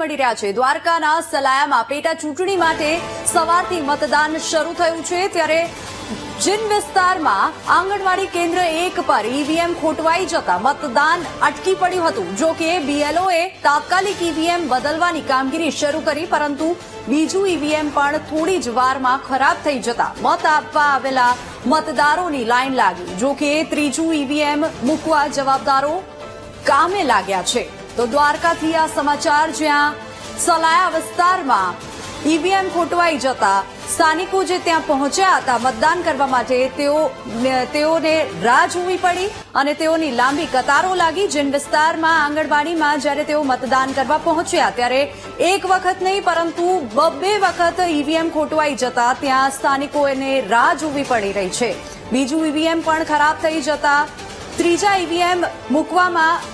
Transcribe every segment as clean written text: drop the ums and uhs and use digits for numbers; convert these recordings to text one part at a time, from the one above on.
મળી રહ્યા છે। દ્વારકાના સલાયામાં પેટા ચૂંટણી માટે સવારથી મતદાન શરૂ થયું છે, ત્યારે જીન વિસ્તારમાં આંગણવાડી કેન્દ્ર 1 પર ઈવીએમ ખોટવાઈ જતા મતદાન અટકી પડ્યું હતું। જો કે બીએલઓએ તાત્કાલિક ઈવીએમ બદલવાની કામગીરી શરૂ કરી, પરંતુ બીજું ઈવીએમ પણ થોડી જ વારમાં ખરાબ થઈ જતા મત આપવા આવેલા મતદારોની લાઈન લાગી। જો કે ત્રીજું ઈવીએમ મૂકવા જવાબદારો કામે લાગ્યા છે। તો દ્વારકાથી આ સમાચાર, જ્યાં સલાયા વિસ્તારમાં ઈવીએમ ખોટવાઈ જતા સ્થાનિકો જે ત્યાં પહોંચ્યા હતા મતદાન કરવા માટે, તેઓને રાહ જોવી પડી અને તેઓની લાંબી કતારો લાગી। જીન વિસ્તારમાં આંગણવાડીમાં જ્યારે તેઓ મતદાન કરવા પહોંચ્યા ત્યારે એક વખત નહીં પરંતુ બે વખત ઈવીએમ ખોટવાઈ જતા ત્યાં સ્થાનિકોને રાહ જોવી પડી રહી છે। બીજું ઈવીએમ પણ ખરાબ થઈ જતા ત્રીજા ઈવીએમ મૂકવામાં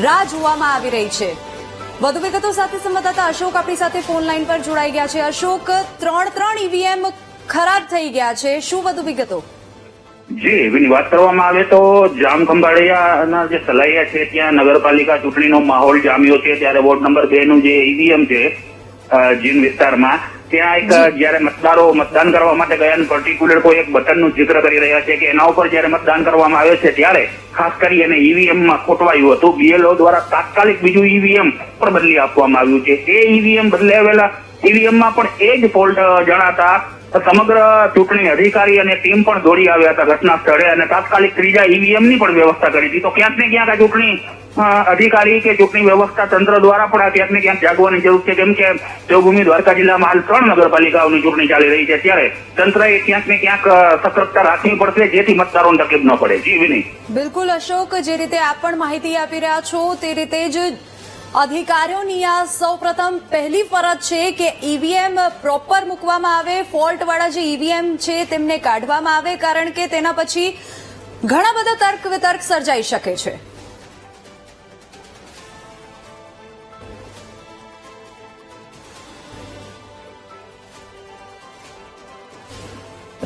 રાહ જોવામાં આવી રહી છે। વધુ વિગતો સાથે સંવાદદાતા અશોક આપણી સાથે ફોન લાઈન પર જોડાઈ ગયા છે। અશોક, ત્રણ ઈવીએમ ખરાબ થઈ ગયા છે, શું વધુ વિગતો? જી, એવી વાત કરવામાં આવે તો જામખંભાળિયાના જે સલાયા છે ત્યાં નગરપાલિકા ચૂંટણીનો માહોલ જામ્યો છે। ત્યારે વોર્ડ નંબર 2 નું જે ઈવીએમ છે જીન વિસ્તારમાં, ત્યાં એક જયારે મતદારો મતદાન કરવા માટે ગયા પર્ટિક્યુલર કોઈ એક બટનનું જિક્ર કરી રહ્યા છે કે એના ઉપર જયારે મતદાન કરવામાં આવે છે ત્યારે ખાસ કરી એને ઈવીએમમાં ખોટવાયું હતું। બીએલઓ દ્વારા તાત્કાલિક બીજું ઈવીએમ પણ બદલી આપવામાં આવ્યું છે। એ ઈવીએમ બદલાવેલા ઈવીએમમાં પણ એ જ ફોલ્ટ જણાતા સમગ્ર ચૂંટણી અધિકારી અને ટીમ પણ દોડી આવ્યા હતા ઘટના સ્થળે અને તાત્કાલિક ત્રીજા ઈવીએમ ની પણ વ્યવસ્થા કરી હતી। તો ક્યાંક ને ક્યાંક આ ચૂંટણી અધિકારી કે ચૂંટણી વ્યવસ્થા તંત્ર દ્વારા પણ ક્યાંક ને ક્યાંક જાગવાની જરૂર છે, કેમ કે દેવભૂમિ દ્વારકા જિલ્લામાં હાલ 3 નગરપાલિકાઓની ચૂંટણી ચાલી રહી છે। ત્યારે તંત્રએ ક્યાંક ને ક્યાંક સતર્કતા રાખવી પડશે જેથી મતદારોને તકલીફ ન પડે। જી વિનય। બિલકુલ અશોક, જે રીતે આપ પણ માહિતી આપી રહ્યા છો તે રીતે જ અધિકારીઓની આ સૌપ્રથમ પહેલી ફરજ છે કે ઈવીએમ પ્રોપર મૂકવામાં આવે, ફોલ્ટ વાળા જે ઈવીએમ છે તેમને કાઢવામાં આવે, કારણ કે તેના પછી ઘણા બધા તર્ક વિતર્ક સર્જાઈ શકે છે।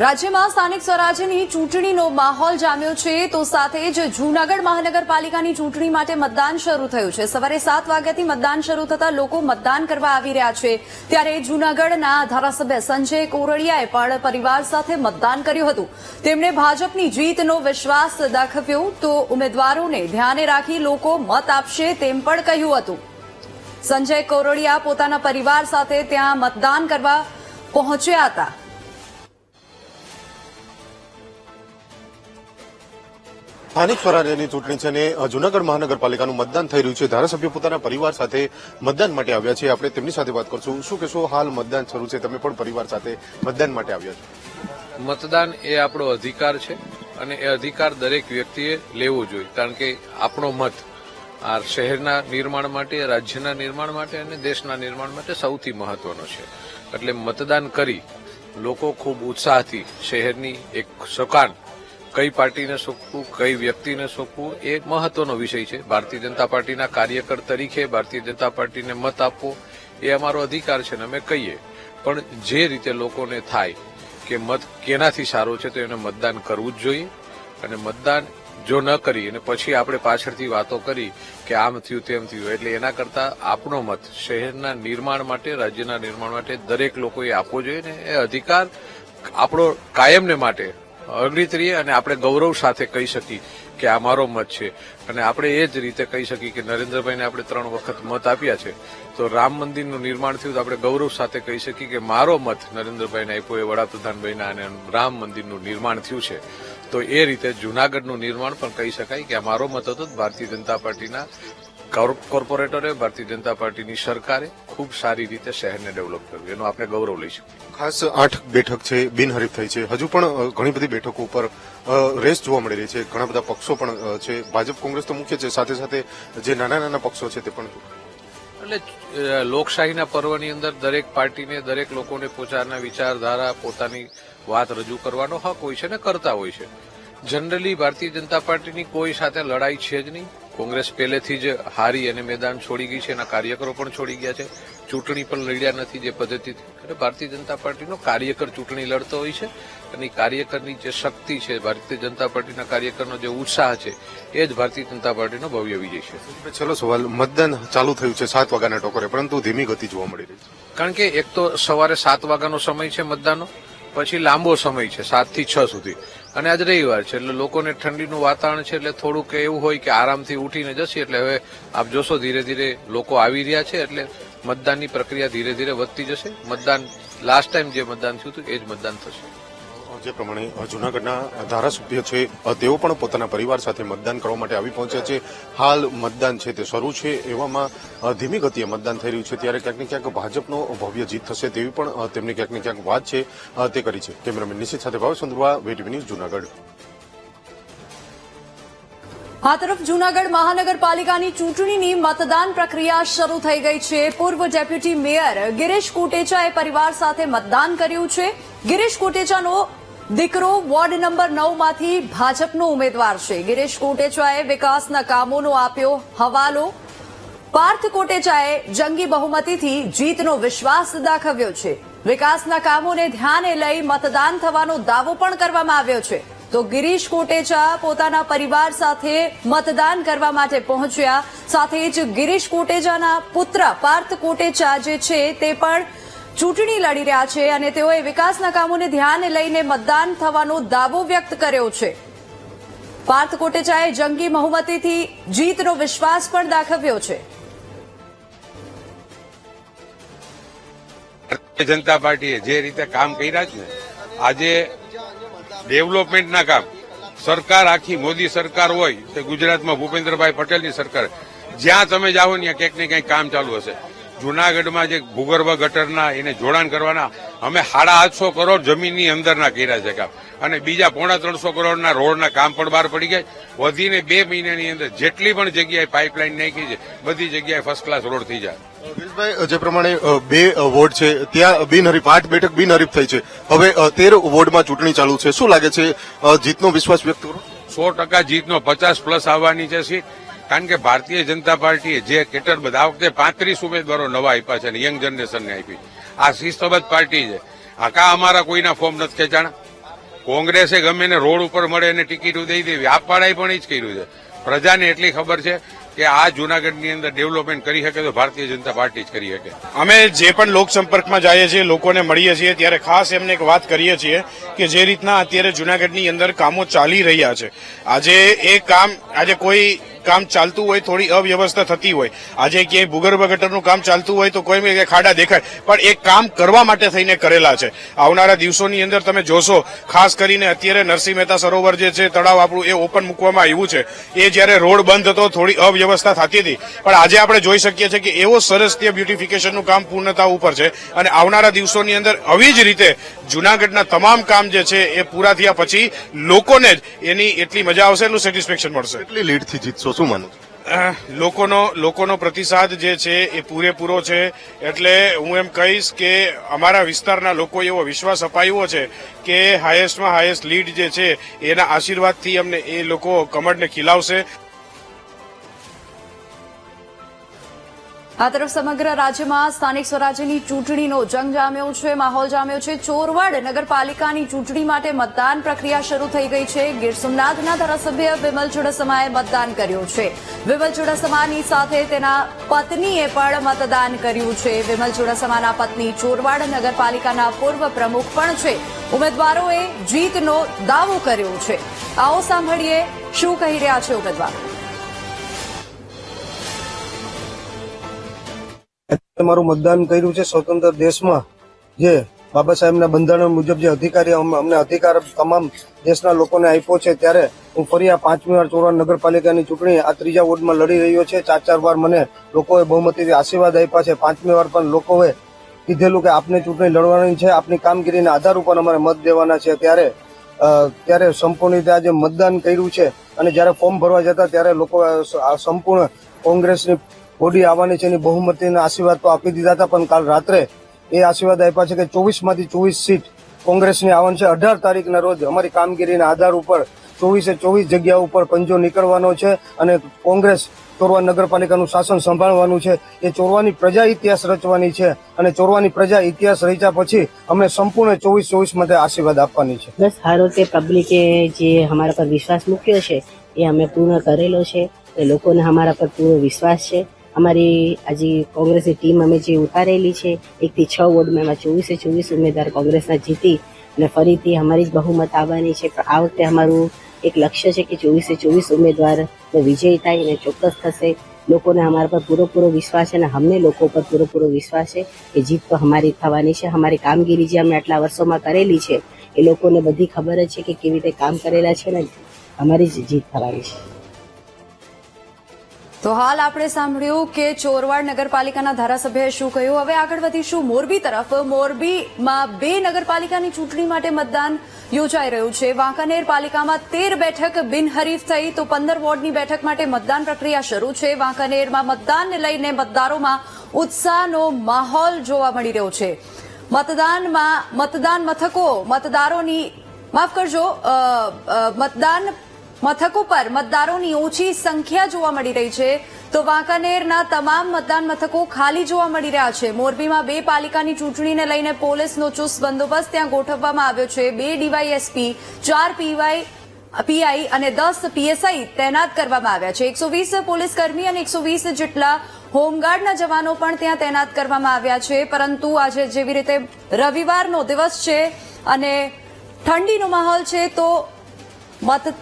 રાજ્યમાં સ્થાનિક સ્વરાજ્યની ચૂંટણીનો માહોલ જામ્યો છે, તો સાથે જ જૂનાગઢ મહાનગરપાલિકાની ચૂંટણી માટે મતદાન શરૂ થયું છે। સવારે 7 વાગ્યાથી મતદાન શરૂ થતા લોકો મતદાન કરવા આવી રહ્યા છે। ત્યારે જૂનાગઢના ધારાસભ્ય સંજય કોરડિયાએ પણ પરિવાર સાથે મતદાન કર્યું હતું। તેમણે ભાજપની જીતનો વિશ્વાસ દાખવ્યો, તો ઉમેદવારોને ધ્યાને રાખી લોકો મત આપશે તેમ પણ કહ્યું હતું। સંજય કોરડિયા પોતાના પરિવાર સાથે ત્યાં મતદાન કરવા પહોંચ્યા હતા। સ્થાનિક સ્વરાજ્યની ચૂંટણી છે અને જૂનાગઢ મહાનગરપાલિકાનું મતદાન થઈ રહ્યું છે। ધારાસભ્ય પોતાના પરિવાર સાથે મતદાન માટે આવ્યા છે। આપણે તેમની સાથે વાત કરશું। શું કહેશો, હાલ મતદાન શરૂ છે, તમે પણ પરિવાર સાથે મતદાન માટે આવ્યા છો? મતદાન એ આપણો અધિકાર છે અને એ અધિકાર દરેક વ્યક્તિએ લેવો જોઈએ, કારણ કે આપણો મત આ શહેરના નિર્માણ માટે, રાજ્યના નિર્માણ માટે અને દેશના નિર્માણ માટે સૌથી મહત્વનો છે। એટલે મતદાન કરી લોકો ખૂબ ઉત્સાહથી શહેરની એક સોકાન, કઈ પાર્ટીને સોંપવું, કઈ વ્યક્તિને સોંપવું એ એક મહત્વનો વિષય છે। ભારતીય જનતા પાર્ટીના કાર્યકર તરીકે ભારતીય જનતા પાર્ટીને મત આપવો એ અમારો અધિકાર છે ને અમે કહીએ, પણ જે રીતે લોકોને થાય કે મત કેનાથી સારો છે તો એને મતદાન કરવું જ જોઈએ। અને મતદાન જો ન કરી અને પછી આપણે પાછળથી વાતો કરી કે આમ થયું તેમ થયું, એટલે એના કરતા આપણો મત શહેરના નિર્માણ માટે, રાજ્યના નિર્માણ માટે દરેક લોકોએ આપવો જોઈએ ને એ અધિકાર આપણો કાયમને માટે અગ્નિત રહીએ અને આપણે ગૌરવ સાથે કહી શકીએ કે આ મારો મત છે। અને આપણે એ જ રીતે કહી શકીએ કે નરેન્દ્રભાઈને આપણે 3 વખત મત આપ્યા છે, તો રામ મંદિરનું નિર્માણ થયું તો આપણે ગૌરવ સાથે કહી શકીએ કે મારો મત નરેન્દ્રભાઈને આપ્યો એ વડાપ્રધાનભાઈના અને રામ મંદિરનું નિર્માણ થયું છે। તો એ રીતે જૂનાગઢનું નિર્માણ પણ કહી શકાય કે આ મારો મત હતો। ભારતીય જનતા પાર્ટીના કોર્પોરેટરે, ભારતીય જનતા પાર્ટીની સરકારે ખૂબ સારી રીતે શહેરને ડેવલપ કર્યું, એનો આપણે ગૌરવ લઈશું। ખાસ 8 બેઠક છે, બિનહરીફ થઈ છે, હજુ પણ ઘણી બધી બેઠકો ઉપર રેસ જોવા મળી રહી છે। ઘણા બધા પક્ષો પણ છે, ભાજપ કોંગ્રેસ તો મુખ્ય છે, સાથે સાથે જે નાના નાના પક્ષો છે તે પણ। એટલે લોકશાહીના પર્વની અંદર દરેક પાર્ટીને, દરેક લોકોને પોતાના વિચારધારા, પોતાની વાત રજૂ કરવાનો હક હોય છે ને કરતા હોય છે। જનરલી ભારતીય જનતા પાર્ટીની કોઈ સાથે લડાઈ છે જ નહીં, કોંગ્રેસ પહેલેથી જ હારી અને મેદાન છોડી ગઈ છે, એના કાર્યકરો પણ છોડી ગયા છે, ચૂંટણી પણ લડ્યા નથી જે પદ્ધતિથી. અને ભારતીય જનતા પાર્ટીનો કાર્યકર ચૂંટણી લડતો હોય છે અને કાર્યકરની જે શક્તિ છે, ભારતીય જનતા પાર્ટીના કાર્યકરનો જે ઉત્સાહ છે, એ જ ભારતીય જનતા પાર્ટીનો ભવ્ય વિજય છે. છેલ્લો સવાલ, મતદાન ચાલુ થયું છે 7 વાગ્યાના ટોકરે, પરંતુ ધીમી ગતિ જોવા મળી રહી છે. કારણ કે એક તો સવારે 7 વાગ્યાનો સમય છે મતદાનનો, પછી લાંબો સમય છે 7 થી 6 સુધી, અને આજ રવિવાર છે એટલે લોકોને ઠંડીનું વાતાવરણ છે, એટલે થોડુંક એવું હોય કે આરામથી ઉઠીને જશે. એટલે હવે આપ જોશો ધીરે ધીરે લોકો આવી રહ્યા છે, એટલે મતદાનની પ્રક્રિયા ધીરે ધીરે વધતી જશે. મતદાન લાસ્ટ ટાઈમ જે મતદાન થયું હતું એ જ મતદાન થશે. જે પ્રમાણે જૂનાગઢના ધારાસભ્ય છે તેઓ પણ પોતાના પરિવાર સાથે મતદાન કરવા માટે આવી પહોંચ્યા છે. હાલ મતદાન છે તે શરૂ છે, એવામાં ધીમી ગતિએ મતદાન થઈ રહ્યું છે, ત્યારે ક્યાંક ને ક્યાંક ભાજપનો ભવ્ય જીત થશે તેવી પણ તેમની ક્યાંક ને ક્યાંક વાત છે તે કરી છે. કેમેરામેન નિશિત સાથે ભાવેશ ચંદ્રવા, વીટીવી ન્યૂઝ, જૂનાગઢ. આ તરફ જૂનાગઢ મહાનગરપાલિકાની ચૂંટણીની મતદાન પ્રક્રિયા શરૂ થઈ ગઈ છે. પૂર્વ ડેપ્યુટી મેયર ગિરીશ કોટેચાએ પરિવાર સાથે મતદાન કર્યું છે. ગિરીશ કોટેચાનો દીકરો વોર્ડ નંબર 9 માંથી ભાજપનો ઉમેદવાર છે. ગિરીશ કોટેચાએ વિકાસના કામોનો આપ્યો હવાલો. પાર્થ કોટેચાએ જંગી બહુમતીથી જીતનો વિશ્વાસ દાખવ્યો છે. વિકાસના કામોને ધ્યાને લઈ મતદાન થવાનો દાવો પણ કરવામાં આવ્યો છે. તો ગિરીશ કોટેચા પોતાના પરિવાર સાથે મતદાન કરવા માટે પહોંચ્યા. સાથે જ ગિરીશ કોટેચાના પુત્ર પાર્થ કોટેચા જે છે તે પણ ચૂંટણી લડી રહ્યા છે અને તેઓએ વિકાસના કામોને ધ્યાને લઈને મતદાન થવાનો દાવો વ્યક્ત કર્યો છે. પાર્થ કોટેચાએ જંગી બહુમતીથી જીતનો વિશ્વાસ પણ દાખવ્યો છે. ભારતીય જનતા પાર્ટીએ જે રીતે કામ કર્યા છે ને, આજે ડેવલપમેન્ટના કામ, સરકાર આખી મોદી સરકાર હોય કે ગુજરાતમાં ભૂપેન્દ્રભાઈ પટેલની સરકાર, જ્યાં તમે જાઓ ત્યાં ક્યાંક ને ક્યાંક કામ ચાલુ હશે. જૂનાગઢમાં જે ભૂગર્ભ ગટરના એને જોડાણ કરવાના અમે 850 કરોડ જમીનની અંદરના કર્યા છે કામ, અને બીજા 350 કરોડના રોડના કામ પણ બહાર પડી ગયા. વધીને 2 મહિનાની અંદર જેટલી પણ જગ્યાએ પાઇપલાઇન નાખી છે બધી જગ્યાએ ફર્સ્ટ ક્લાસ રોડ થઈ જાય. ગિરીશભાઈ, જે પ્રમાણે 2 વોર્ડ છે ત્યાં બિનહરીફ 8 બેઠક બિનહરીફ થઈ છે, હવે 13 વોર્ડમાં ચૂંટણી ચાલુ છે, શું લાગે છે જીતનો વિશ્વાસ વ્યક્ત કરો? 100% જીતનો 50+ આવવાની છે સીટ. કારણ કે ભારતીય જનતા પાર્ટીએ જે કેટર બધા આ વખતે 35 ઉમેદવારો નવા આપ્યા છે અને યંગ જનરેશનને આપી. આ શિસ્તબદ્ધ પાર્ટી છે. આકા અમારા કોઈના ફોર્મ નથી ખેંચાણા. કોંગ્રેસે ગમે ને રોડ ઉપર મળે અને ટિકિટો દઈ દેવી, આપવાળાએ પણ એ જ કર્યું છે. પ્રજાને એટલી ખબર છે કે આ જૂનાગઢની અંદર ડેવલપમેન્ટ કરી શકે તો ભારતીય જનતા પાર્ટી જ કરી શકે. અમે જે પણ લોક સંપર્કમાં જઈએ છીએ, લોકોને મળીએ છીએ, ત્યારે ખાસ એમને એક વાત કરીએ છીએ કે જે રીતના અત્યારે જૂનાગઢની અંદર કામો ચાલી રહ્યા છે, આજે કોઈ કામ ચાલતું હોય, થોડી અવ્યવસ્થા થતી હોય, આજે ક્યાંય ભૂગર્ભ ગટરનું કામ ચાલતું હોય તો કોઈ ખાડા દેખાય, પણ એ કામ કરવા માટે થઈને કરેલા છે. આવનારા દિવસોની અંદર તમે જોશો, ખાસ કરીને અત્યારે નરસિંહ મહેતા સરોવર જે છે તળાવ આપણું એ ઓપન મૂકવામાં આવ્યું છે. એ જયારે રોડ બંધ હતો થોડી અવ્યવસ્થા થતી હતી, પણ આજે આપણે જોઈ શકીએ છીએ કે એવો સરસ ત્યાં બ્યુટિફિકેશનનું કામ પૂર્ણતા ઉપર છે. અને આવનારા દિવસોની અંદર આવી જ રીતે જૂનાગઢના તમામ કામ જે છે એ પૂરા થયા પછી લોકોને જ એની એટલી મજા આવશે, એટલું સેટિસ્ફેક્શન મળશે. કેટલી લીડથી જીતશો, શું માનો છો? લોકોનો પ્રતિસાદ જે છે એ પૂરેપૂરો છે. એટલે હું એમ કહીશ કે અમારા વિસ્તારના લોકોએ એવો વિશ્વાસ અપાવ્યો છે કે હાઈએસ્ટમાં હાઈએસ્ટ લીડ જે છે એના આશીર્વાદથી અમને એ લોકો કમળને ખીલાવશે. આ તરફ સમગ્ર રાજ્યમાં સ્થાનિક સ્વરાજ્યની ચૂંટણીનો જંગ જામ્યો છે, માહોલ જામ્યો છે. ચોરવાડ નગરપાલિકાની ચૂંટણી માટે મતદાન પ્રક્રિયા શરૂ થઈ ગઈ છે. ગીર સોમનાથના ધારાસભ્ય વિમલ ચુડાસમાએ મતદાન કર્યું છે. વિમલ ચુડાસમાની સાથે તેના પત્નીએ પણ મતદાન કર્યું છે. વિમલ ચુડાસમાના પત્ની ચોરવાડ નગરપાલિકાના પૂર્વ પ્રમુખ પણ છે. ઉમેદવારોએ જીતનો દાવો કર્યો છે. આવો સાંભળીએ શું કહી રહ્યા છે ઉમેદવારો. મારું મતદાન કર્યું છે. સ્વતંત્ર દેશમાં જે બાબા સાહેબના બંધારણ મુજબ જે અમને અધિકાર તમામ દેશના લોકોને આપ્યો છે, ત્યારે હું ફરી આ 5મી વાર ચોરવાડ નગરપાલિકાની ચૂંટણી આ 3જા વોર્ડમાં લડી રહ્યો છે. 4 વાર મને લોકોએ બહુમતીથી આશીર્વાદ આપ્યા છે. 5મી વાર પણ લોકોએ કીધેલું કે આપને ચૂંટણી લડવાની છે, આપની કામગીરીના આધાર ઉપર અમારે મત દેવાના છે. ત્યારે સંપૂર્ણ રીતે આજે મતદાન કર્યું છે. અને જયારે ફોર્મ ભરવા જતા ત્યારે લોકો સંપૂર્ણ કોંગ્રેસની બોડી આવવાની છે એની બહુમતીના આશીર્વાદ તો આપી દીધા હતા, પણ કાલ રાત્રે એ આશીર્વાદ આપ્યા છે કે 24માંથી 24 સીટ કોંગ્રેસની આવવાની છે. 18 તારીખના રોજ અમારી કામગીરીના આધાર ઉપર 24 જગ્યા ઉપર પંજો નીકળવાનો છે અને કોંગ્રેસ ચોરવા નગરપાલિકાનું શાસન સંભાળવાનું છે. એ ચોરવાની પ્રજા ઇતિહાસ રચવાની છે અને ચોરવાની પ્રજા ઇતિહાસ રચ્યા પછી અમને સંપૂર્ણ 24 માટે આશીર્વાદ આપવાની છે. બસ હારો તે પબ્લિકે જે અમારા પર વિશ્વાસ મૂક્યો છે એ અમે પૂર્ણ કરેલો છે. એ લોકોને અમારા પર પૂરો વિશ્વાસ છે. અમારી આજે કોંગ્રેસની ટીમ અમે જે ઉતારેલી છે 1 થી 6 વોર્ડમાં એમાં 24 ઉમેદવાર કોંગ્રેસના જીતી અને ફરીથી અમારી જ બહુમત આવવાની છે. પણ આ વખતે અમારું એક લક્ષ્ય છે કે 24 ઉમેદવાર વિજય થાય અને ચોક્કસ થશે. લોકોને અમારા પર પૂરેપૂરો વિશ્વાસ છે અને અમને લોકો પર પૂરેપૂરો વિશ્વાસ છે કે જીત તો અમારી થવાની છે. અમારી કામગીરી જે અમે આટલા વર્ષોમાં કરેલી છે એ લોકોને બધી ખબર જ છે કે કેવી રીતે કામ કરેલા છે ને અમારી જ જીત થવાની છે. તો હાલ આપણે સાંભળ્યું કે ચોરવાડ નગરપાલિકાના ધારાસભ્યએ શું કહ્યું. હવે આગળ વધીશું મોરબી તરફ. મોરબીમાં 2 નગરપાલિકાની ચૂંટણી માટે મતદાન યોજાઈ રહ્યું છે. વાંકાનેર પાલિકામાં 13 બેઠક બિનહરીફ થઈ તો 15 વોર્ડની બેઠક માટે મતદાન પ્રક્રિયા શરૂ છે. વાંકાનેરમાં મતદાનને લઈને મતદારોમાં ઉત્સાહનો માહોલ જોવા મળી રહ્યો છે. મતદાન મથકો પર મતદારોની ઓછી સંખ્યા જોવા મળી રહી છે તો વાંકાનેરના તમામ મતદાન મથકો ખાલી જોવા મળી રહ્યા છે. મોરબીમાં 2 પાલિકાની ચૂંટણીને લઈને પોલીસનો ચુસ્ત બંદોબસ્ત ત્યાં ગોઠવવામાં આવ્યો છે. 2 ડીવાયએસપી, 4 પીઆઈ અને 10 પીએસઆઈ તૈનાત કરવામાં આવ્યા છે. 120 પોલીસ કર્મી અને 120 જેટલા હોમગાર્ડના જવાનો પણ ત્યાં તૈનાત કરવામાં આવ્યા છે. પરંતુ આજે જેવી રીતે રવિવારનો દિવસ છે અને ઠંડીનો માહોલ છે તો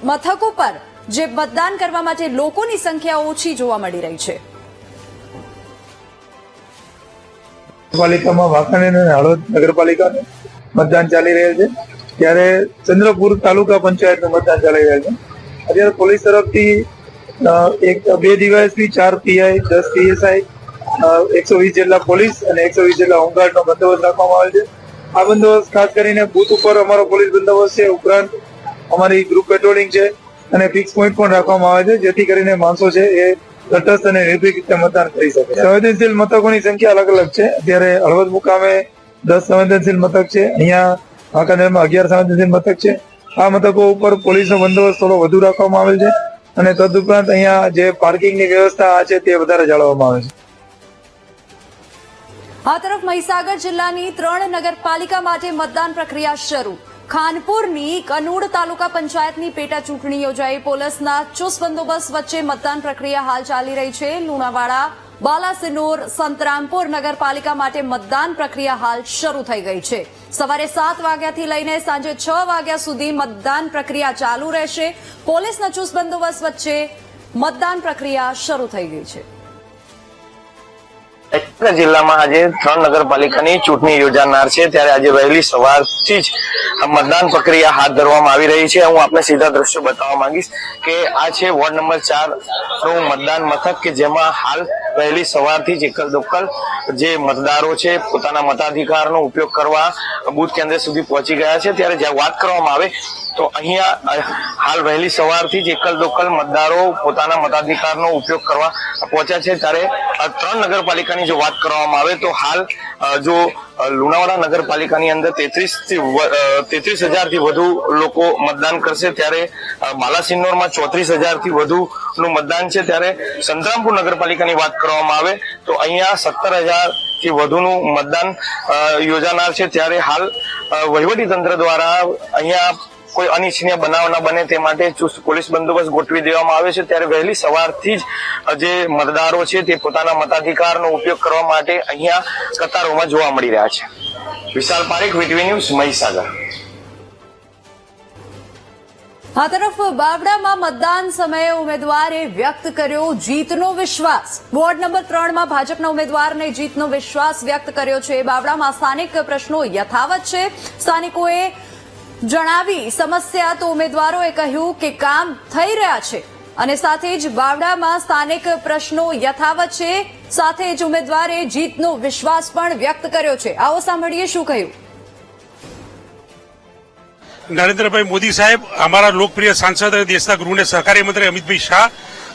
મથકો પર જે મતદાન કરવા માટે લોકોની સંખ્યા ઓછી જોવા મળી રહી છે. પાલિકામાં વાંકાનેર અને હળવદ નગરપાલિકાનું મતદાન ચાલી રહેલ છે ત્યારે ચંદ્રપુર તાલુકા પંચાયતનું મતદાન ચાલી રહેલ છે. અત્યારે પોલીસ તરફથી 2 ડીવાયએસપી, 4 પીઆઈ, 10 પીએસઆઈ, 120 જેટલા પોલીસ અને 120 જેટલા હોમગાર્ડનો બંદોબસ્ત રાખવામાં આવેલ છે. આ બંદોબસ્ત ખાસ કરીને બૂથ ઉપર અમારો પોલીસ બંદોબસ્ત છે, ઉપરાંત અમારી ગ્રુપ પેટ્રોલિંગ છે અને ફિક્સ પોઈન્ટ પણ રાખવામાં આવે છે જેથી કરીને માણસો છે એ તટસ્થ અને નિર્ભીક રીતે મતદાન કરી શકે. સંવેદનશીલ મથકોની સંખ્યા અલગ અલગ છે. અત્યારે હળવદ મુકામે 10 સંવેદનશીલ મથક છે, અહીંયા વાંકાનેરમાં 11 સંવેદનશીલ મથક છે. આ મથકો ઉપર પોલીસનો બંદોબસ્ત થોડો વધુ રાખવામાં આવેલ છે અને તદુપરાંત અહીંયા જે પાર્કિંગની વ્યવસ્થા છે તે વધારે જાળવવામાં આવે છે. આ તરફ મહીસાગર જિલ્લાની 3 નગરપાલિકા માટે મતદાન પ્રક્રિયા શરૂ. ખાનપુરની કનોડ તાલુકા પંચાયતની પેટા ચૂંટણી યોજાઈ. પોલીસના ચુસ્ત બંદોબસ્ત વચ્ચે મતદાન પ્રક્રિયા હાલ ચાલી રહી છે. લુણાવાડા, બાલાસિનોર, સંતરામપુર નગરપાલિકા માટે મતદાન પ્રક્રિયા હાલ શરૂ થઈ ગઈ છે. સવારે 7 વાગ્યાથી લઈને સાંજે 6 વાગ્યા સુધી મતદાન પ્રક્રિયા ચાલુ રહેશે. પોલીસના ચુસ્ત બંદોબસ્ત વચ્ચે મતદાન પ્રક્રિયા શરૂ થઈ ગઈ છે. જિલ્લામાં આજે 3 નગરપાલિકાની ચૂંટણી યોજાનાર છે ત્યારે આજે વહેલી સવારથી જ મતદાન પ્રક્રિયા હાથ ધરવામાં આવી રહી છે. હું આપને સીધા દ્રશ્યો બતાવવા માંગીશ કે આ છે વોર્ડ નંબર 4 નું મતદાન મથક કે જેમાં હાલ વહેલી સવારથી જ એકલ દોકલ જે મતદારો છે પોતાના મતાધિકારનો ઉપયોગ કરવા બૂથ કેન્દ્ર સુધી પહોંચી ગયા છે. ત્યારે જ્યાં વાત કરવામાં આવે તો અહીંયા હાલ વહેલી સવારથી જ એકલ દોકલ મતદારો પોતાના મતાધિકારનો ઉપયોગ કરવા પહોંચ્યા છે. ત્યારે 3 નગરપાલિકાની જો વાત કરવામાં આવે તો હાલ જો લુણાવાડા નગરપાલિકાની અંદર 33,000થી વધુ લોકો મતદાન કરશે ત્યારે બાલાસિનોરમાં 34,000થી વધુનું મતદાન છે. ત્યારે સંતરામપુર નગરપાલિકાની વાત કરવામાં આવે તો અહીંયા 17,000થી વધુનું મતદાન યોજાનાર છે. ત્યારે હાલ વહીવટી તંત્ર દ્વારા અહીંયા કોઈ અનિચ્છનીય બનાવ ન બને તે માટે ચુસ્ત પોલીસ બંદોબસ્ત ગોઠવી દેવામાં આવે છે. ત્યારે વહેલી સવારથી જ જે મતદારો છે તે પોતાના મતાધિકારનો ઉપયોગ કરવા માટે અહીંયા કતારોમાં જોવા મળી રહ્યા છે. વિશાલ પારેખ, વીટીવી ન્યૂઝ, મહીસાગર. આ તરફ બાવડામાં મતદાન સમયે ઉમેદવારે વ્યક્ત કર્યો જીતનો વિશ્વાસ. વોર્ડ નંબર 3માં ભાજપના ઉમેદવારને જીતનો વિશ્વાસ વ્યક્ત કર્યો છે. બાવડામાં સ્થાનિક પ્રશ્નો યથાવત છે. સ્થાનિકોએ જણાવી સમસ્યા તો ઉમેદવારોએ કહ્યું કે કામ થઈ રહ્યા છે અને સાથે જ બાવડામાં સ્થાનિક પ્રશ્નો યથાવત છે. સાથે જ ઉમેદવારે જીતનો વિશ્વાસ પણ વ્યક્ત કર્યો છે. આવો સાંભળીએ શું કહ્યું. નરેન્દ્રભાઈ મોદી સાહેબ, અમારા લોકપ્રિય સાંસદ અને દેશના ગૃહ અને સહકારી મંત્રી અમિતભાઈ શાહ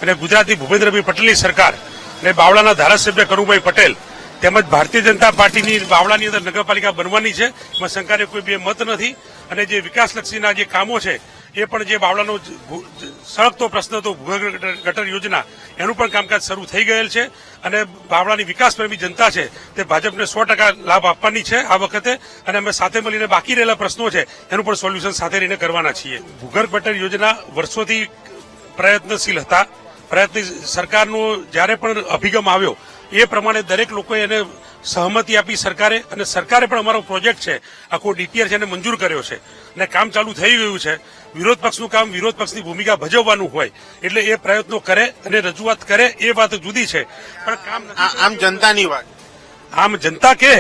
અને ગુજરાતની ભૂપેન્દ્રભાઈ પટેલની સરકાર અને બાવળાના ધારાસભ્ય કનુભાઈ પટેલ તેમજ ભારતીય જનતા પાર્ટીની બાવળાની અંદર નગરપાલિકા બનવાની છે. એમાં શંકાને કોઈ બે મત નથી અને જે વિકાસલક્ષીના જે કામો છે એ પણ જે બાવળાનો સળગતો પ્રશ્ન હતો ભૂગર્ભ ગટર યોજના એનું પણ કામકાજ શરૂ થઈ ગયેલ છે અને બાવળાની વિકાસપ્રેમી જનતા છે તે ભાજપને 100% લાભ આપવાની છે આ વખતે અને અમે સાથે મળીને બાકી રહેલા પ્રશ્નો છે એનું પણ સોલ્યુશન સાથે રહીને કરવાના છીએ. ભૂગર્ભ ગટર યોજના વર્ષોથી પ્રયત્નશીલ હતા. સરકારનો જ્યારે પણ અભિગમ આવ્યો એ પ્રમાણે દરેક લોકોએ એને સહમતિ આપી સરકારે, અને સરકારે પણ અમારો પ્રોજેક્ટ છે આખો ડીપીઆર છે એને મંજૂર કર્યો છે અને કામ ચાલુ થઈ ગયું છે. વિરોધ પક્ષનું કામ વિરોધ પક્ષની ભૂમિકા ભજવવાનું હોય એટલે એ પ્રયત્નો કરે અને રજૂઆત કરે એ વાત જુદી છે, પણ કામ આમ જનતાની વાત, આમ જનતા કે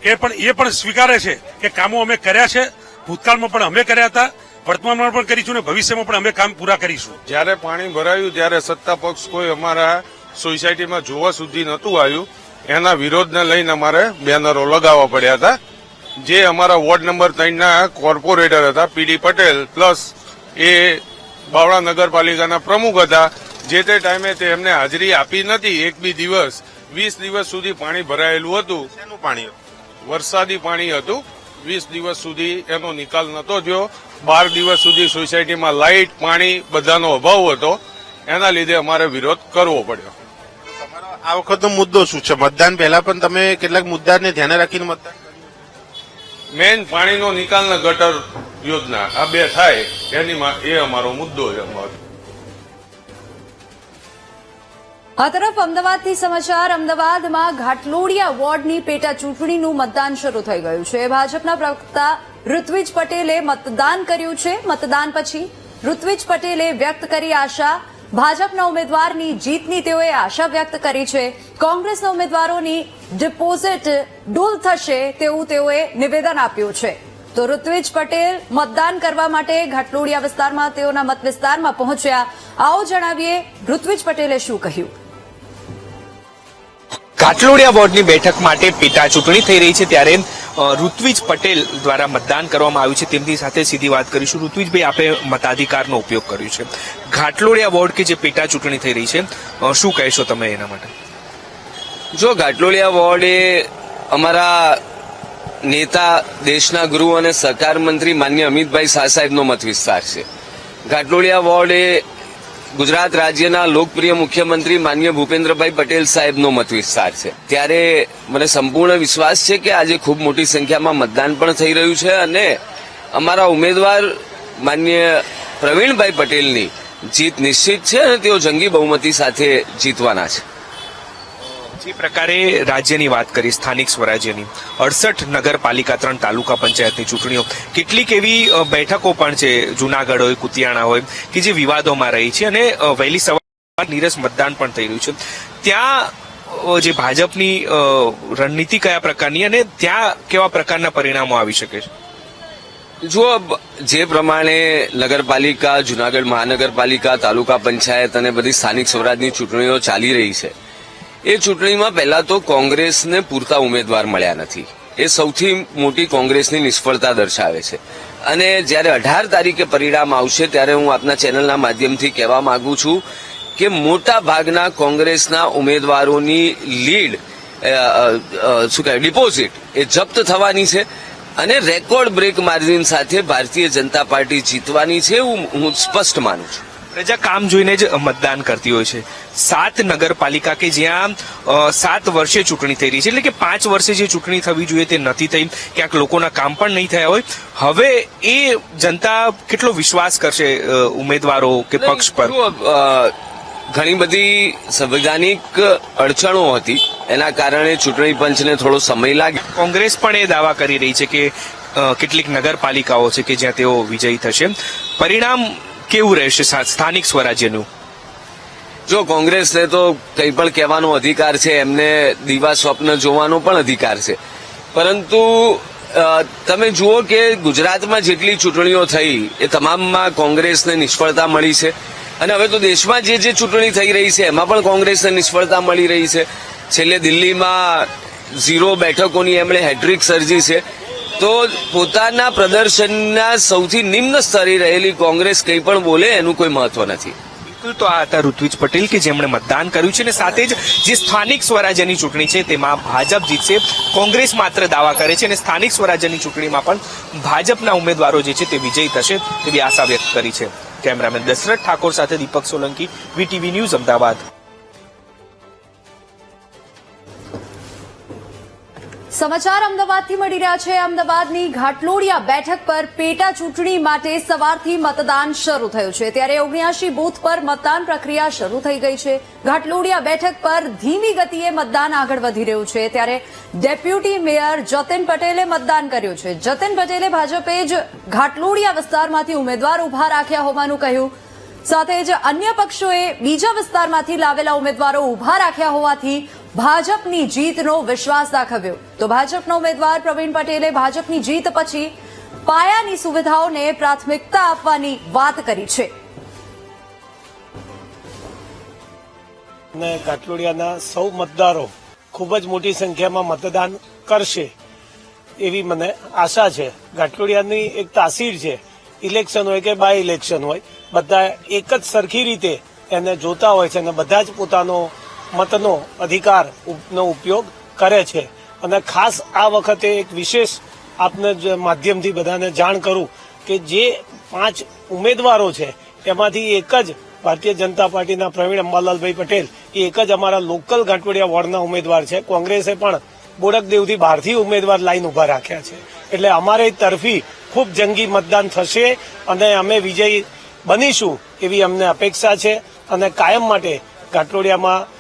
પણ એ પણ સ્વીકારે છે કે કામો અમે કર્યા છે, ભૂતકાળમાં પણ અમે કર્યા હતા, વર્તમાનમાં પણ કરીશું ને ભવિષ્યમાં પણ અમે કામ પૂરા કરીશું. જ્યારે પાણી ભરાયું ત્યારે સત્તા પક્ષ કોઈ અમારા સોસાયટીમાં જોવા સુધી નહોતું આવ્યું. એના વિરોધને લઈને અમારે બેનરો લગાવવા પડ્યા હતા. જે અમારા વોર્ડ નંબર 3ના કોર્પોરેટર હતા પીડી પટેલ પ્લસ એ બાવળા નગરપાલિકાના પ્રમુખ હતા. જે તે ટાઈમે તે એમને હાજરી આપી નથી. એક બી દિવસ 20 દિવસ સુધી પાણી ભરાયેલું હતું. શેનું પાણી? વરસાદી પાણી હતું. 20 દિવસ સુધી એનો નિકાલ નતો થયો. 12 દિવસ સુધી સોસાયટીમાં લાઇટ પાણી બધાનો અભાવ હતો. એના લીધે અમારે વિરોધ કરવો પડ્યો. તમારો આ વખતનો મુદ્દો શું છે? મતદાન પહેલા પણ તમે કેટલાક મુદ્દાને ધ્યાને રાખીને મતદાન મેન પાણીનો નિકાલ ને ગટર યોજના આ બે થાય એ અમારો મુદ્દો છે. આ તરફ અમદાવાદથી સમાચાર. અમદાવાદમાં ઘાટલોડિયા વોર્ડની પેટા ચૂંટણીનું મતદાન શરૂ થઈ ગયું છે. ભાજપના પ્રવક્તા ઋત્વિજ પટેલે મતદાન કર્યું છે. મતદાન પછી ઋત્વિજ પટેલે વ્યક્ત કરી આશા. ભાજપના ઉમેદવારની જીતની તેઓએ આશા વ્યક્ત કરી છે. કોંગ્રેસના ઉમેદવારોની ડિપોઝિટ ડૂલ થશે તેવું તેઓએ નિવેદન આપ્યું છે. તો ઋત્વિજ પટેલ મતદાન કરવા માટે ઘાટલોડિયા વિસ્તારમાં તેઓના મત વિસ્તારમાં પહોંચ્યા. આવો જણાવીએ ઋત્વિજ પટેલે શું કહ્યું. ઘાટલોડિયા વોર્ડની બેઠક માટે પેટા ચૂંટણી થઈ રહી છે ત્યારે ઋત્વિજ પટેલ દ્વારા મતદાન કરવામાં આવ્યું છે. તેમની સાથે સીધી વાત કરીશું. ઋત્વિજભાઈ, આપે મતાધિકારનો ઉપયોગ કર્યો છે. ઘાટલોડિયા વોર્ડ કે જે પેટા ચૂંટણી થઈ રહી છે, શું કહેશો તમે એના માટે? જો ઘાટલોડિયા વોર્ડ એ અમારા નેતા, દેશના ગૃહ અને સહકાર મંત્રી માન્ય અમિતભાઈ શાહ સાહેબનો મત વિસ્તાર છે. ઘાટલોડિયા વોર્ડ એ ગુજરાત રાજ્યના લોકપ્રિય મુખ્યમંત્રી માન્ય ભૂપેન્દ્રભાઈ પટેલ સાહેબનો મત વિસ્તાર છે. ત્યારે મને સંપૂર્ણ વિશ્વાસ છે કે આજે ખૂબ મોટી સંખ્યામાં મતદાન પણ થઈ રહ્યું છે અને અમારા ઉમેદવાર માન્ય પ્રવીણભાઈ પટેલની જીત નિશ્ચિત છે અને તેઓ જંગી બહુમતી સાથે જીતવાના છે. જે પ્રકારે રાજ્યની વાત કરી, સ્થાનિક સ્વરાજ્યની 68 નગરપાલિકા, 3 તાલુકા પંચાયતની ચૂંટણીઓ, કેટલીક એવી બેઠકો પણ છે, જુનાગઢ હોય, કુતિયાણા હોય, કે જે વિવાદોમાં રહી છે અને વહેલી સવારે નીરસ મતદાન પણ થઈ રહ્યું છે. ત્યાં જે ભાજપની રણનીતિ કયા પ્રકારની અને ત્યાં કેવા પ્રકારના પરિણામો આવી શકે છે? જો જે પ્રમાણે નગરપાલિકા, જુનાગઢ મહાનગરપાલિકા, તાલુકા પંચાયત અને બધી સ્થાનિક સ્વરાજની ચૂંટણીઓ ચાલી રહી છે, એ ચૂંટણીમાં પહેલા તો કોંગ્રેસને પૂરતા ઉમેદવાર મળ્યા નથી. એ સૌથી મોટી કોંગ્રેસની નિષ્ફળતા દર્શાવે છે. અને જ્યારે 18 તારીખે પરિણામ આવશે ત્યારે હું આપના ચેનલના માધ્યમથી કહેવા માંગુ છું કે મોટા ભાગના કોંગ્રેસના ઉમેદવારોની લીડ ડિપોઝિટ એ જપ્ત થવાની છે અને રેકોર્ડ બ્રેક માર્જિન સાથે ભારતીય જનતા પાર્ટી જીતવાની છે એવું હું સ્પષ્ટ માનું છું. પ્રજા કામ જોઈને જ મતદાન કરતી હોય છે. 7 નગરપાલિકા કે જ્યાં 7 વર્ષે ચૂંટણી થઈ રહી છે, એટલે કે 5 વર્ષે જે ચૂંટણી થવી જોઈએ તે નથી થઈ, ક્યાંક લોકોના કામ પણ નહીં થયા હોય. હવે એ જનતા કેટલો વિશ્વાસ કરશે ઉમેદવારો કે પક્ષ પર? ઘણી બધી સંવૈધાનિક અડચણો હતી, એના કારણે ચૂંટણી પંચને થોડો સમય લાગ્યો. કોંગ્રેસ પણ એ દાવા કરી રહી છે કે કેટલીક નગરપાલિકાઓ છે કે જ્યાં તેઓ વિજયી થશે. પરિણામ કેવું રહેશે સ્થાનિક સ્વરાજ્યનું? જો કોંગ્રેસને તો કંઈ પણ કહેવાનો અધિકાર છે, એમને દીવા સ્વપ્ન જોવાનો પણ અધિકાર છે, પરંતુ તમે જુઓ કે ગુજરાતમાં જેટલી ચૂંટણીઓ થઈ એ તમામમાં કોંગ્રેસને નિષ્ફળતા મળી છે અને હવે તો દેશમાં જે ચૂંટણી થઈ રહી છે એમાં પણ કોંગ્રેસને નિષ્ફળતા મળી રહી છે. છેલ્લે દિલ્હીમાં 0 બેઠકોની એમણે હેટ્રિક સર્જી છે. તો પોતાના પ્રદર્શનના સૌથી નિમ્ન સ્તરે રહેલી કોંગ્રેસ કંઈ પણ બોલે એનું કોઈ મહત્વ નથી. બિલકુલ, તો આ હતા ઋત્વિજ પટેલ કે જેમણે મતદાન કર્યું છે અને સાથે જ જે સ્થાનિક સ્વરાજ્યની ચૂંટણી છે તેમાં ભાજપ જીતશે, કોંગ્રેસ માત્ર દાવા કરે છે અને સ્થાનિક સ્વરાજ્યની ચૂંટણીમાં પણ ભાજપના ઉમેદવારો જે છે તે વિજયી થશે તેવી આશા વ્યક્ત કરી છે. કેમેરામેન દશરથ ઠાકોર સાથે દીપક સોલંકી, વીટીવી ન્યૂઝ, અમદાવાદ. સમાચાર અમદાવાદથી મળી રહ્યા છે. અમદાવાદની ઘાટલોડિયા બેઠક પર પેટા ચૂંટણી માટે સવારથી મતદાન શરૂ થયું છે, ત્યારે 79 બૂથ પર મતદાન પ્રક્રિયા શરૂ થઈ ગઈ છે. ઘાટલોડિયા બેઠક પર ધીમી ગતિએ મતદાન આગળ વધી રહ્યું છે, ત્યારે ડેપ્યુટી મેયર જતીન પટેલે મતદાન કર્યું છે. જતીન પટેલે ભાજપે જ ઘાટલોડિયા વિસ્તારમાંથી ઉમેદવાર ઉભા રાખ્યા હોવાનું કહ્યું. સાથે જ અન્ય પક્ષોએ બીજા વિસ્તારમાંથી લાવેલા ઉમેદવારો ઉભા રાખ્યા હોવાથી ભાજપની જીતનો વિશ્વાસ દાખવ્યો. તો ભાજપના ઉમેદવાર પ્રવીણ પટેલે ભાજપની જીત પછી પાયાની સુવિધાઓને પ્રાથમિકતા આપવાની વાત કરી છે. ઘાટલોડિયાના સૌ મતદારો ખૂબ જ મોટી સંખ્યામાં મતદાન કરશે એવી મને આશા છે. ઘાટલોડિયાની એક તાસીર છે, ઇલેક્શન હોય કે બાય ઇલેક્શન હોય, બધા એક જ સરખી રીતે એને જોતા હોય છે અને બધા જ પોતાનો મતનો અધિકારનો ઉપયોગ કરે છે. અને ખાસ આ વખતે એક વિશેષ આપને માધ્યમથી બધાને જાણ કરું કે જે 5 ઉમેદવારો છે એમાંથી એક જ ભારતીય જનતા પાર્ટીના પ્રવીણ અંબાલાલભાઈ પટેલ એ એક જ અમારા લોકલ ઘાટલોડિયા વોર્ડના ઉમેદવાર છે. કોંગ્રેસે પણ બોડકદેવથી બહારથી ઉમેદવાર લાઈન ઉભા રાખ્યા છે. એટલે અમારે તરફી ખૂબ જંગી મતદાન થશે અને અમે વિજયી બનીશું એવી અમને અપેક્ષા છે. અને કાયમ માટે ઘાટલોડિયામાં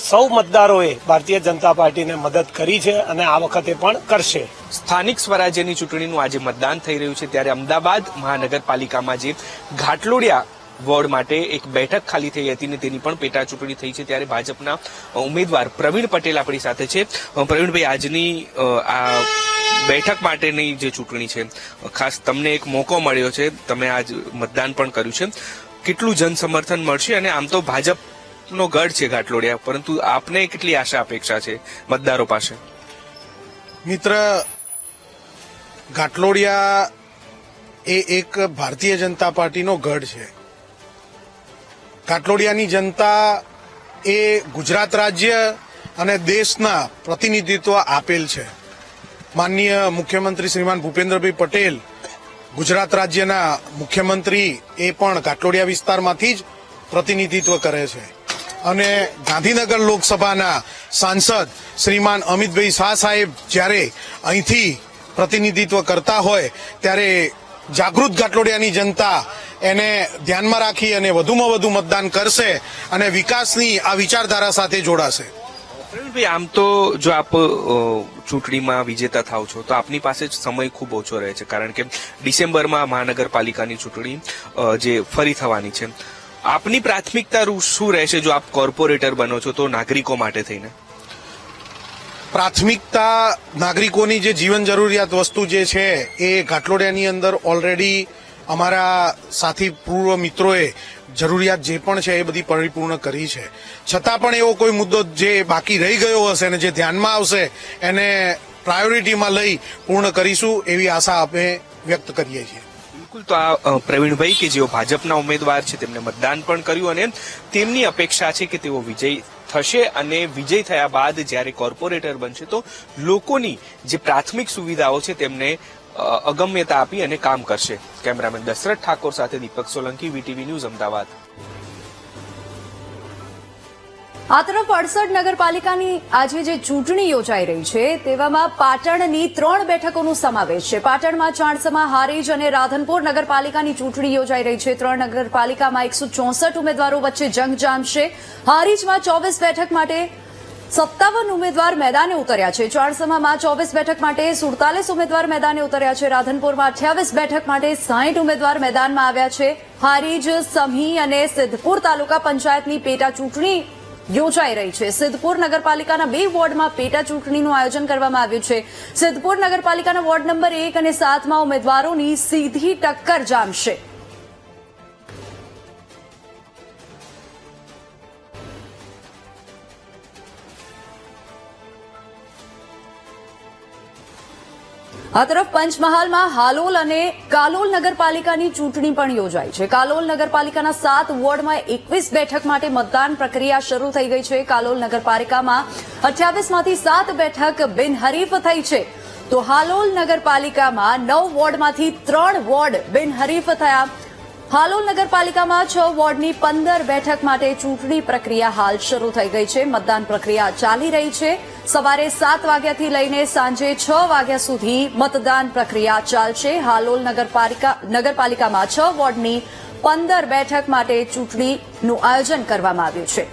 સૌ મતદારોએ ભારતીય જનતા પાર્ટીને મદદ કરી છે અને આ વખતે પણ કરશે. સ્થાનિક સ્વરાજ્યની ચૂંટણીનું આજે મતદાન થઈ રહ્યું છે, ત્યારે અમદાવાદ મહાનગરપાલિકામાં જે ઘાટલોડિયા વોર્ડ માટે એક બેઠક ખાલી થઈ હતી ને તેની પણ પેટા ચૂંટણી થઈ છે, ત્યારે ભાજપના ઉમેદવાર પ્રવીણ પટેલ આપણી સાથે છે. પ્રવીણભાઈ, આજની આ બેઠક માટેની જે ચૂંટણી છે, ખાસ તમને એક મોકો મળ્યો છે, તમે આજ મતદાન પણ કર્યું છે, કેટલું જન સમર્થન મળશે? અને આમ તો ભાજપનો ગઢ છે ઘાટલોડિયા, પરંતુ આપને કેટલી આશા અપેક્ષા છે મતદારો પાસે? મિત્ર, ઘાટલોડિયા એ એક ભારતીય જનતા પાર્ટીનો ગઢ છે. ઘાટલોડિયાની જનતા એ ગુજરાત રાજ્ય અને દેશના પ્રતિનિધિત્વ આપેલ છે. માનનીય મુખ્યમંત્રી શ્રીમાન ભૂપેન્દ્રભાઈ પટેલ ગુજરાત રાજ્યના મુખ્યમંત્રી એ પણ ઘાટલોડિયા વિસ્તારમાંથી જ પ્રતિનિધિત્વ કરે છે. અને ગાંધીનગર લોકસભાના સાંસદ શ્રીમાન અમિતભાઈ શાહ સાહેબ જ્યારે અહીંથી પ્રતિનિધિત્વ કરતા હોય ત્યારે જાગૃત ઘાટલોડિયાની જનતા એને ધ્યાનમાં રાખી અને વધુમાં વધુ મતદાન કરશે અને વિકાસની આ વિચારધારા સાથે જોડાશે. પ્રવીણભાઈ, આમ તો જો આપ ચૂંટણીમાં વિજેતા થાવ છો તો આપની પાસે જ સમય ખૂબ ઓછો રહે છે, કારણ કે ડિસેમ્બરમાં મહાનગરપાલિકાની ચૂંટણી જે ફરી થવાની છે. આપની પ્રાથમિકતા શું રહેશે જો આપ કોર્પોરેટર બનો છો તો નાગરિકો માટે થઈને? પ્રાથમિકતા નાગરિકોની જે જીવન જરૂરિયાત વસ્તુ જે છે એ ઘાટલોડિયાની અંદર ઓલરેડી અમારા સાથી પૂર્વ મિત્રોએ જરૂરિયાત જે પણ છે એ બધી પરિપૂર્ણ કરી છે. છતાં પણ એવો કોઈ મુદ્દો જે બાકી રહી ગયો હશે અને જે ધ્યાનમાં આવશે એને પ્રાયોરિટીમાં લઈ પૂર્ણ કરીશું એવી આશા અમે વ્યક્ત કરીએ છીએ. બિલકુલ, તો આ પ્રવીણભાઈ કે જેઓ ભાજપના ઉમેદવાર છે તેમને મતદાન પણ કર્યું અને તેમની અપેક્ષા છે કે તેઓ વિજયી થશે અને વિજય થયા બાદ જ્યારે કોર્પોરેટર બનશે તો લોકોની જે પ્રાથમિક સુવિધાઓ છે તેમને અગમ્યતા આપી અને કામ કરશે. કેમેરામેન દશરથ ઠાકોર સાથે દીપક સોલંકી, વીટીવી ન્યૂઝ, અમદાવાદ. આ તરફ 68 નગરપાલિકાની આજે જે ચૂંટણી યોજાઈ રહી છે તેવામાં પાટણની 3 બેઠકોનો સમાવેશ છે. પાટણમાં ચાણસમા, હારીજ અને રાધનપુર નગરપાલિકાની ચૂંટણી યોજાઈ રહી છે. 3 નગરપાલિકામાં 164 ઉમેદવારો વચ્ચે જંગ જામશે. હારીજમાં 24 બેઠક માટે 57 ઉમેદવાર મેદાને ઉતર્યા છે. ચાણસમામાં 24 બેઠક માટે 47 ઉમેદવાર મેદાને ઉતર્યા છે. રાધનપુરમાં 28 બેઠક માટે 60 ઉમેદવાર મેદાનમાં આવ્યા છે. હારીજ, સમહી અને સિદ્ધપુર તાલુકા પંચાયતની પેટા ચૂંટણી યોજાઈ રહી છે. સિદ્ધપુર નગરપાલિકાના 2 વોર્ડમાં પેટા ચૂંટણીનું આયોજન કરવામાં આવ્યું છે. સિદ્ધપુર નગરપાલિકાના વોર્ડ નંબર 1 અને 7માં ઉમેદવારોની સીધી ટક્કર જામશે. આ તરફ પંચમહાલમાં હાલોલ અને કાલોલ નગરપાલિકાની ચૂંટણી પણ યોજાઈ છે. કાલોલ નગરપાલિકાના 7 વોર્ડમાં 21 બેઠક માટે મતદાન પ્રક્રિયા શરૂ થઈ ગઈ છે. કાલોલ નગરપાલિકામાં 28માંથી 7 બેઠક બિનહરીફ થઈ છે, તો હાલોલ નગરપાલિકામાં 9 વોર્ડમાંથી 3 વોર્ડ બિનહરીફ થયા. હાલોલ નગરપાલિકામાં 6 વોર્ડની 15 બેઠક માટે ચૂંટણી પ્રક્રિયા હાલ શરૂ થઈ ગઈ છે. મતદાન પ્રક્રિયા ચાલી રહી છે. સવારે 7 વાગ્યાથી લઈને સાંજે 6 વાગ્યા સુધી મતદાન પ્રક્રિયા ચાલશે. હાલોલ નગરપાલિકામાં 6 વોર્ડની 15 બેઠક માટે ચૂંટણીનું આયોજન કરવામાં આવ્યું છે.